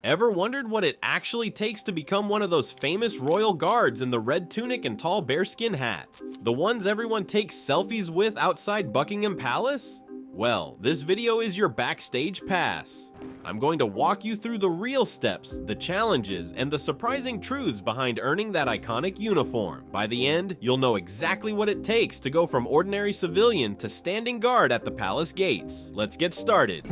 Ever wondered what it actually takes to become one of those famous royal guards in the red tunic and tall bearskin hat? The ones everyone takes selfies with outside Buckingham Palace? Well, this video is your backstage pass. I'm going to walk you through the real steps, the challenges, and the surprising truths behind earning that iconic uniform. By the end, you'll know exactly what it takes to go from ordinary civilian to standing guard at the palace gates. Let's get started.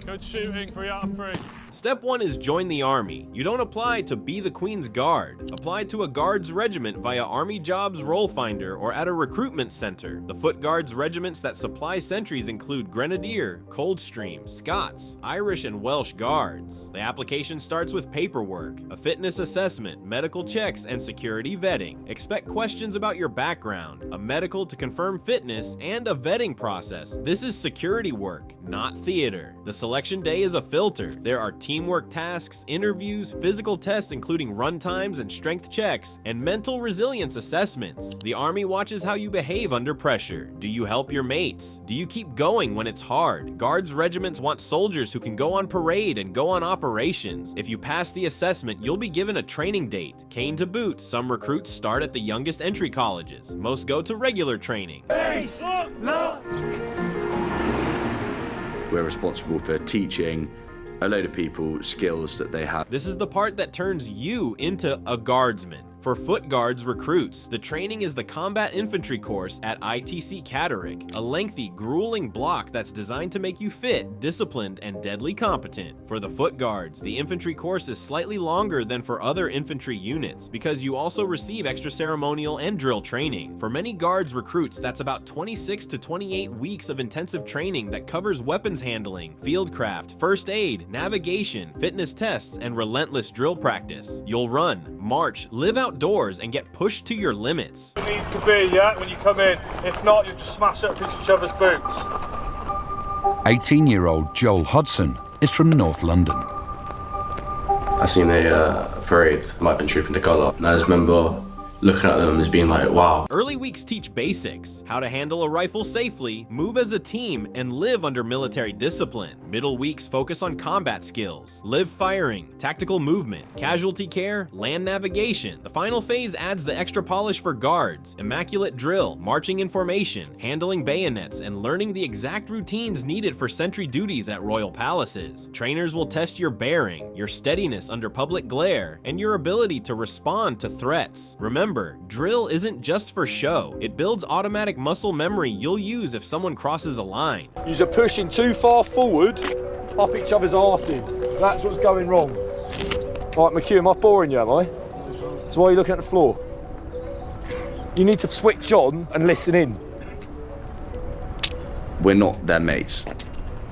Good shooting, 3 out of 3. Step 1 is join the army. You don't apply to be the Queen's Guard. Apply to a Guards regiment via Army Jobs Roll Finder or at a recruitment center. The Foot Guards regiments that supply sentries include Grenadier, Coldstream, Scots, Irish and Welsh Guards. The application starts with paperwork, a fitness assessment, medical checks, and security vetting. Expect questions about your background, a medical to confirm fitness, and a vetting process. This is security work, not theater. The selection day is a filter. There are teamwork tasks, interviews, physical tests including run times and strength checks, and mental resilience assessments. The Army watches how you behave under pressure. Do you help your mates? Do you keep going when it's hard? Guards regiments want soldiers who can go on parade and go on operations. If you pass the assessment, you'll be given a training date. Cane to boot, some recruits start at the youngest entry colleges. Most go to regular training. We're responsible for teaching a load of people skills that they have. This is the part that turns you into a guardsman. For Foot Guards recruits, the training is the Combat Infantry course at ITC Catterick, a lengthy, grueling block that's designed to make you fit, disciplined, and deadly competent. For the Foot Guards, the infantry course is slightly longer than for other infantry units because you also receive extra ceremonial and drill training. For many Guards recruits, that's about 26 to 28 weeks of intensive training that covers weapons handling, fieldcraft, first aid, navigation, fitness tests, and relentless drill practice. You'll run, march, live outdoors, and get pushed to your limits. It needs to be, yeah, when you come in. If not, you'll just smash up each other's boots. 18-year-old Joel Hodson is from North London. I seen a parade, might have been trooping the colour, and I just remember looking at them as being like, wow. Early weeks teach basics, how to handle a rifle safely, move as a team, and live under military discipline. Middle weeks focus on combat skills, live firing, tactical movement, casualty care, land navigation. The final phase adds the extra polish for guards, immaculate drill, marching in formation, handling bayonets, and learning the exact routines needed for sentry duties at royal palaces. Trainers will test your bearing, your steadiness under public glare, and your ability to respond to threats. Remember, drill isn't just for show. It builds automatic muscle memory you'll use if someone crosses a line. You're pushing too far forward up each other's arses. That's what's going wrong. Right, McHugh, am I boring you, am I? So why are you looking at the floor? You need to switch on and listen in. We're not their mates.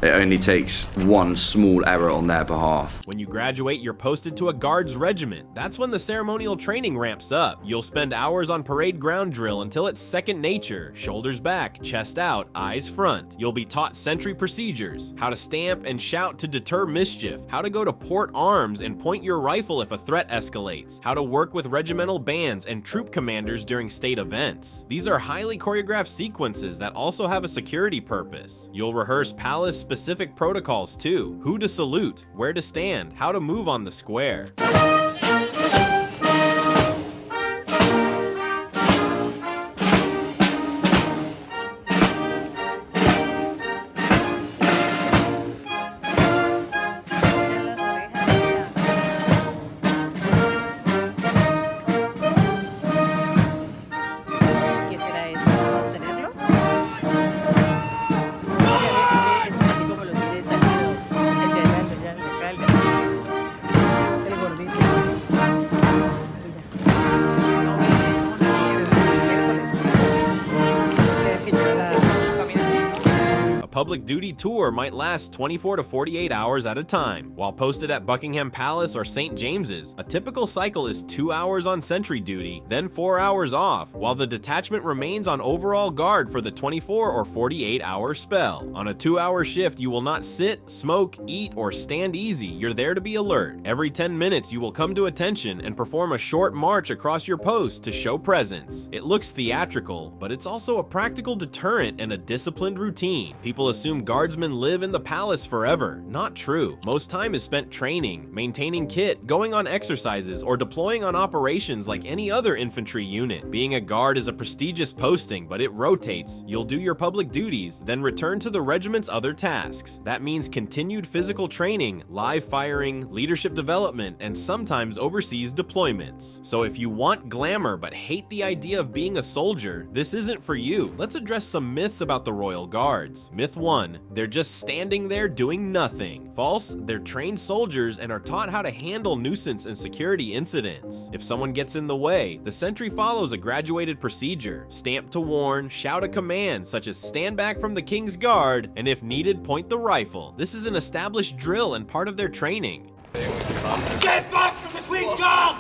It only takes one small error on their behalf. When you graduate, you're posted to a Guards regiment. That's when the ceremonial training ramps up. You'll spend hours on parade ground drill until it's second nature. Shoulders back, chest out, eyes front. You'll be taught sentry procedures, how to stamp and shout to deter mischief, how to go to port arms and point your rifle if a threat escalates, how to work with regimental bands and troop commanders during state events. These are highly choreographed sequences that also have a security purpose. You'll rehearse palace-specific protocols too: who to salute, where to stand, how to move on the square. public duty tour might last 24 to 48 hours at a time. While posted at Buckingham Palace or St. James's, a typical cycle is 2 hours on sentry duty, then 4 hours off, while the detachment remains on overall guard for the 24 or 48-hour spell. On a 2-hour shift, you will not sit, smoke, eat, or stand easy. You're there to be alert. Every 10 minutes, you will come to attention and perform a short march across your post to show presence. It looks theatrical, but it's also a practical deterrent and a disciplined routine. People assume guardsmen live in the palace forever. Not true. Most time is spent training, maintaining kit, going on exercises, or deploying on operations like any other infantry unit. Being a guard is a prestigious posting, but it rotates. You'll do your public duties, then return to the regiment's other tasks. That means continued physical training, live firing, leadership development, and sometimes overseas deployments. So if you want glamour but hate the idea of being a soldier, this isn't for you. Let's address some myths about the Royal Guards. Myth 1. They're just standing there doing nothing. False. They're trained soldiers and are taught how to handle nuisance and security incidents. If someone gets in the way, the sentry follows a graduated procedure. Stamp to warn, shout a command such as stand back from the King's Guard, and if needed, point the rifle. This is an established drill and part of their training. Get back from the Queen's Guard!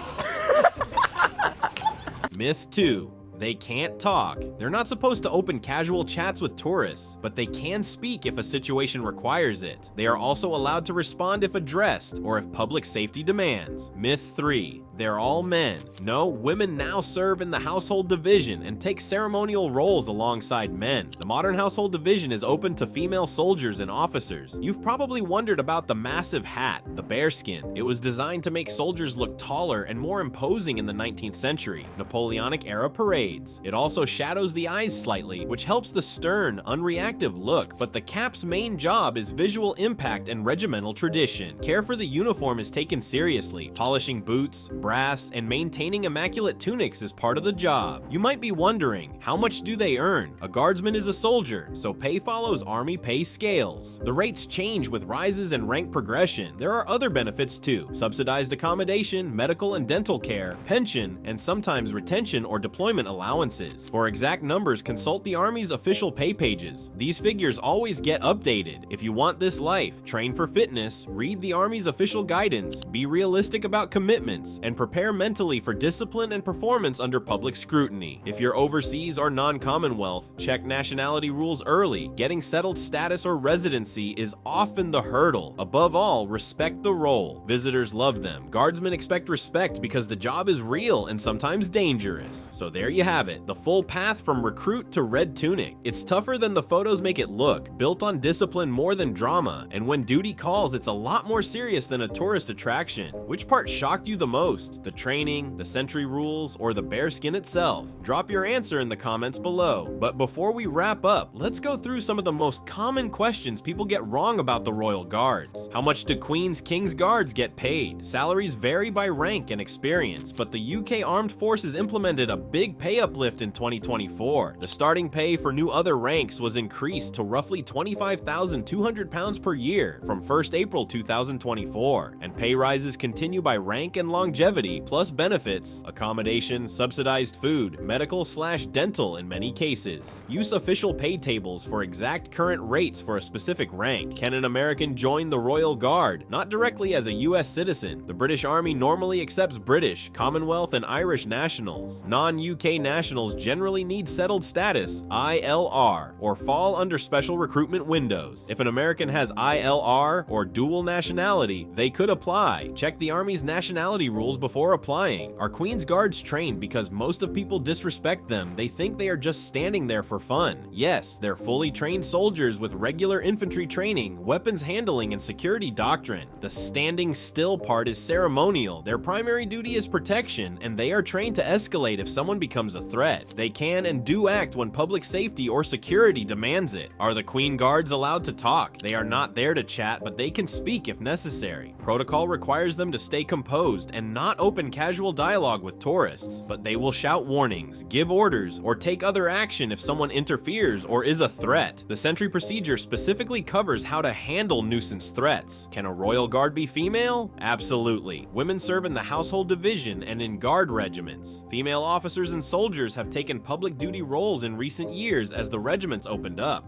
Myth 2. They can't talk. They're not supposed to open casual chats with tourists, but they can speak if a situation requires it. They are also allowed to respond if addressed or if public safety demands. Myth 3. They're all men. No, women now serve in the household division and take ceremonial roles alongside men. The modern household division is open to female soldiers and officers. You've probably wondered about the massive hat, the bearskin. It was designed to make soldiers look taller and more imposing in the 19th century, Napoleonic-era parades. It also shadows the eyes slightly, which helps the stern, unreactive look, but the cap's main job is visual impact and regimental tradition. Care for the uniform is taken seriously. Polishing boots, brass, and maintaining immaculate tunics is part of the job. You might be wondering, how much do they earn? A guardsman is a soldier, so pay follows army pay scales. The rates change with rises and rank progression. There are other benefits too: subsidized accommodation, medical and dental care, pension, and sometimes retention or deployment allowances. For exact numbers, consult the Army's official pay pages. These figures always get updated. If you want this life, train for fitness, read the Army's official guidance, be realistic about commitments, and prepare mentally for discipline and performance under public scrutiny. If you're overseas or non-Commonwealth, check nationality rules early. Getting settled status or residency is often the hurdle. Above all, respect the role. Visitors love them. Guardsmen expect respect because the job is real and sometimes dangerous. So there you have it, the full path from recruit to red tunic. It's tougher than the photos make it look, built on discipline more than drama, and when duty calls, it's a lot more serious than a tourist attraction. Which part shocked you the most? The training, the sentry rules, or the bearskin itself? Drop your answer in the comments below. But before we wrap up, let's go through some of the most common questions people get wrong about the Royal Guards. How much do King's Guards get paid? Salaries vary by rank and experience, but the UK Armed Forces implemented a big pay uplift in 2024. The starting pay for new other ranks was increased to roughly £25,200 per year from 1st April 2024, and pay rises continue by rank and longevity, plus benefits, accommodation, subsidized food, medical/dental in many cases. Use official pay tables for exact current rates for a specific rank. Can an American join the Royal Guard? Not directly as a US citizen. The British Army normally accepts British, Commonwealth, and Irish nationals. Non-UK nationals generally need settled status, ILR, or fall under special recruitment windows. If an American has ILR or dual nationality, they could apply. Check the Army's nationality rules before applying. Are Queen's Guards trained because most of people disrespect them? They think they are just standing there for fun. Yes, they're fully trained soldiers with regular infantry training, weapons handling, and security doctrine. The standing still part is ceremonial. Their primary duty is protection, and they are trained to escalate if someone becomes a threat. They can and do act when public safety or security demands it. Are the Queen Guards allowed to talk? They are not there to chat, but they can speak if necessary. Protocol requires them to stay composed and not open casual dialogue with tourists, but they will shout warnings, give orders, or take other action if someone interferes or is a threat. The sentry procedure specifically covers how to handle nuisance threats. Can a Royal Guard be female? Absolutely. Women serve in the household division and in guard regiments. Female officers and soldiers have taken public duty roles in recent years as the regiments opened up.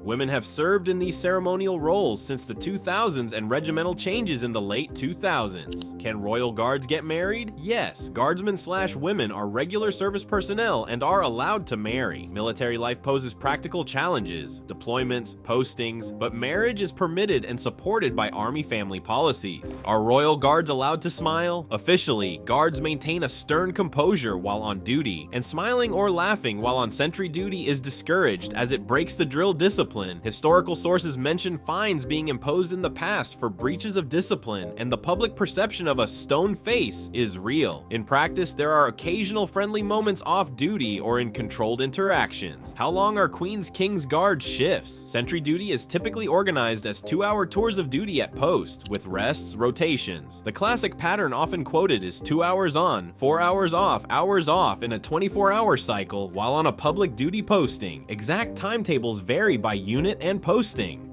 Women have served in these ceremonial roles since the 2000s and regimental changes in the late 2000s. Can Royal Guards get married? Yes, guardsmen/women are regular service personnel and are allowed to marry. Military life poses practical challenges, deployments, postings, but marriage is permitted and supported by Army family policies. Are Royal Guards allowed to smile? Officially, guards maintain a stern composure while on duty, and smiling or laughing while on sentry duty is discouraged as it breaks the drill discipline. Historical sources mention fines being imposed in the past for breaches of discipline, and the public perception of a stone face is real. In practice, there are occasional friendly moments off duty or in controlled interactions. How long are Queen's King's Guard shifts? Sentry duty is typically organized as 2-hour tours of duty at post, with rests, rotations. The classic pattern often quoted is 2 hours on, 4 hours off in a 24-hour cycle while on a public duty posting. Exact timetables vary by unit and posting.